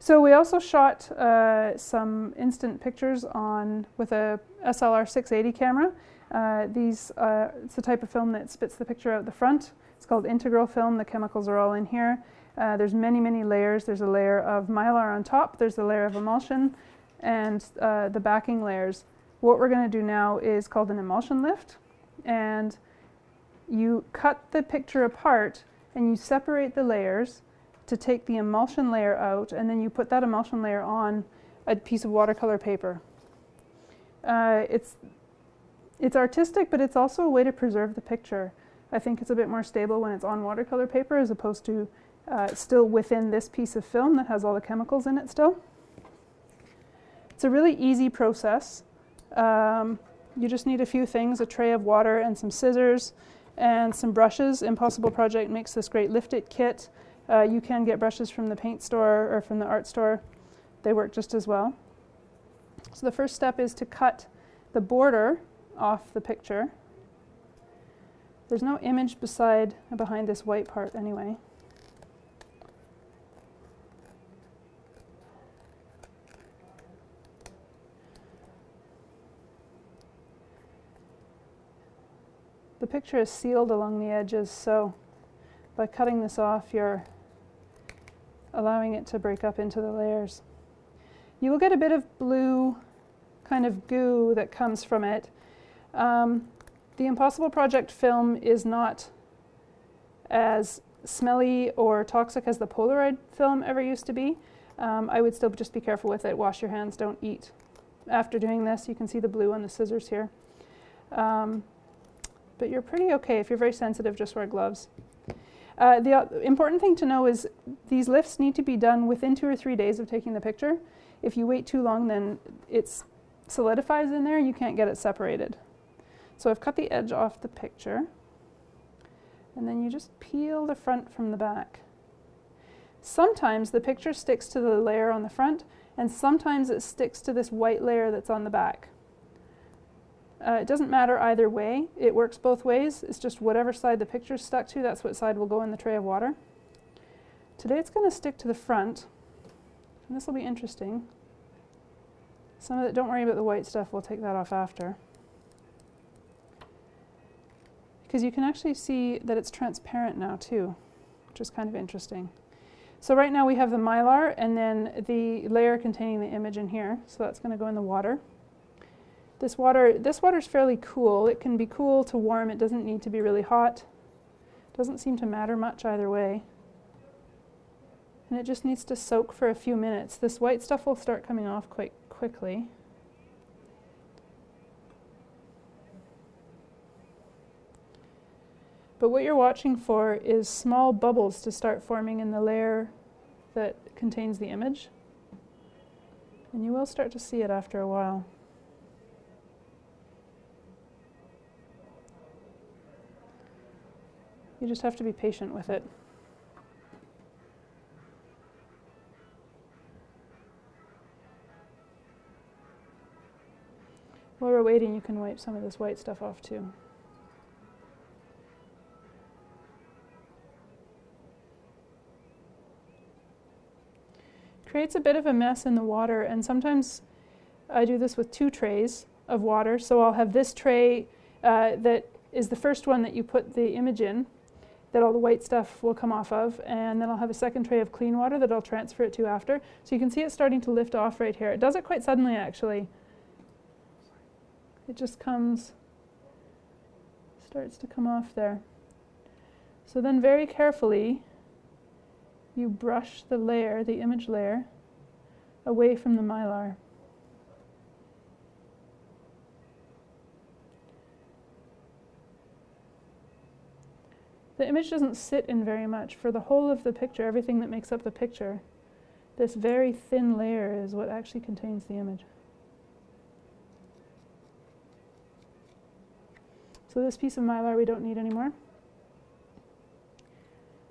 So we also shot some instant pictures with a SLR 680 camera. It's the type of film that spits the picture out the front. It's called integral film. The chemicals are all in here. There's many layers. There's a layer of mylar on top. There's a layer of emulsion, and the backing layers. What we're going to do now is called an emulsion lift, and you cut the picture apart and you separate the layers to take the emulsion layer out, and then you put that emulsion layer on a piece of watercolor paper. It's artistic, but it's also a way to preserve the picture. I think it's a bit more stable when it's on watercolor paper as opposed to still within this piece of film that has all the chemicals in it still. It's a really easy process. You just need a few things, a tray of water and some scissors and some brushes. Impossible Project makes this great Lift It kit. You can get brushes from the paint store or from the art store. They work just as well. So the first step is to cut the border off the picture. There's no image behind this white part anyway. The picture is sealed along the edges, so by cutting this off, you're allowing it to break up into the layers. You will get a bit of blue kind of goo that comes from it. The Impossible Project film is not as smelly or toxic as the Polaroid film ever used to be. I would still just be careful with it. Wash your hands, don't eat. After doing this, you can see the blue on the scissors here. But you're pretty okay. If you're very sensitive, just wear gloves. The important thing to know is these lifts need to be done within 2 or 3 days of taking the picture. If you wait too long, then it solidifies in there. You can't get it separated. So I've cut the edge off the picture, and then you just peel the front from the back. Sometimes the picture sticks to the layer on the front, and sometimes it sticks to this white layer that's on the back. It doesn't matter either way. It works both ways. It's just whatever side the picture's stuck to, that's what side will go in the tray of water. Today it's going to stick to the front, and this will be interesting. Some of it, don't worry about the white stuff, we'll take that off after. Because you can actually see that it's transparent now too, which is kind of interesting. So right now we have the mylar and then the layer containing the image in here, so that's going to go in the water. This water is fairly cool. It can be cool to warm. It doesn't need to be really hot. Doesn't seem to matter much either way. And it just needs to soak for a few minutes. This white stuff will start coming off quite quickly. But what you're watching for is small bubbles to start forming in the layer that contains the image. And you will start to see it after a while. You just have to be patient with it. While we're waiting, you can wipe some of this white stuff off too. Creates a bit of a mess in the water, and sometimes I do this with 2 trays of water. So I'll have this tray that is the first one that you put the image in, that all the white stuff will come off of, and then I'll have a second tray of clean water that I'll transfer it to after. So you can see it starting to lift off right here. It does it quite suddenly actually. It just starts to come off there. So then very carefully you brush the layer, the image layer, away from the mylar. The image doesn't sit in very much. For the whole of the picture, everything that makes up the picture, this very thin layer is what actually contains the image. So this piece of mylar we don't need anymore.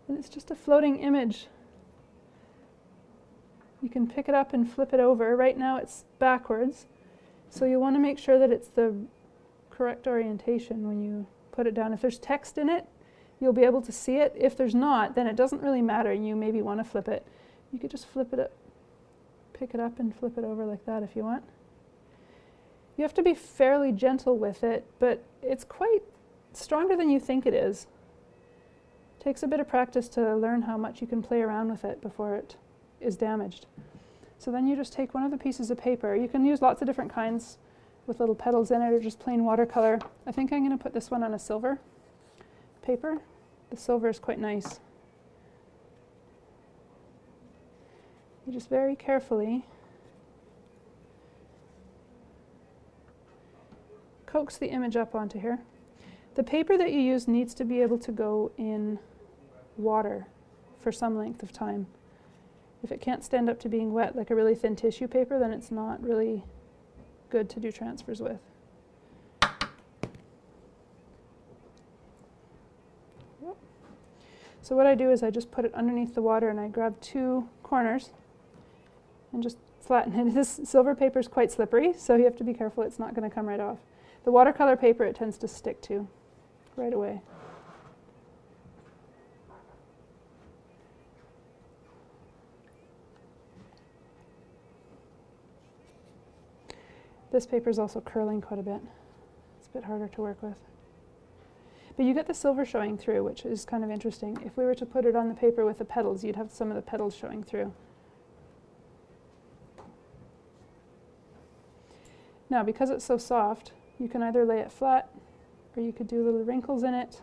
And it's just a floating image. You can pick it up and flip it over. Right now it's backwards, so you want to make sure that it's the correct orientation when you put it down. If there's text in it, you'll be able to see it. If there's not, then it doesn't really matter and you maybe want to flip it. You could just flip it up pick it up and flip it over like that if you want. You have to be fairly gentle with it, but it's quite stronger than you think it is. It takes a bit of practice to learn how much you can play around with it before it is damaged. So then you just take one of the pieces of paper. You can use lots of different kinds with little petals in it or just plain watercolor. I think I'm going to put this one on a silver paper. The silver is quite nice. You just very carefully coax the image up onto here. The paper that you use needs to be able to go in water for some length of time. If it can't stand up to being wet, like a really thin tissue paper, then it's not really good to do transfers with. Yep. So what I do is I just put it underneath the water and I grab two corners and just flatten it. This silver paper is quite slippery, so you have to be careful it's not going to come right off. The watercolor paper it tends to stick to right away. This paper is also curling quite a bit. It's a bit harder to work with. But you get the silver showing through, which is kind of interesting. If we were to put it on the paper with the petals, you'd have some of the petals showing through. Now, because it's so soft, you can either lay it flat, or you could do little wrinkles in it,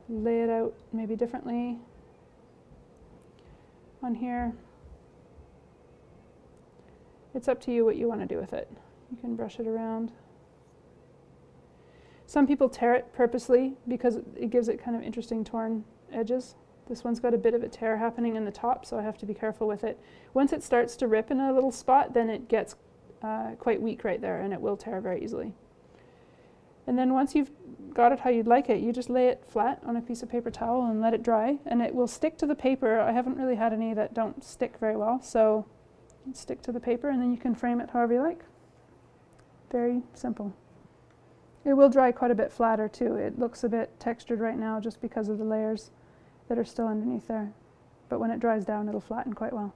lay it out maybe differently on here. It's up to you what you want to do with it. You can brush it around. Some people tear it purposely because it gives it kind of interesting torn edges. This one's got a bit of a tear happening in the top, so I have to be careful with it. Once it starts to rip in a little spot, then it gets quite weak right there, and it will tear very easily. And then once you've got it how you'd like it, you just lay it flat on a piece of paper towel and let it dry, and it will stick to the paper. I haven't really had any that don't stick very well, so stick to the paper, and then you can frame it however you like. Very simple. It will dry quite a bit flatter too. It looks a bit textured right now just because of the layers that are still underneath there. But when it dries down, it'll flatten quite well.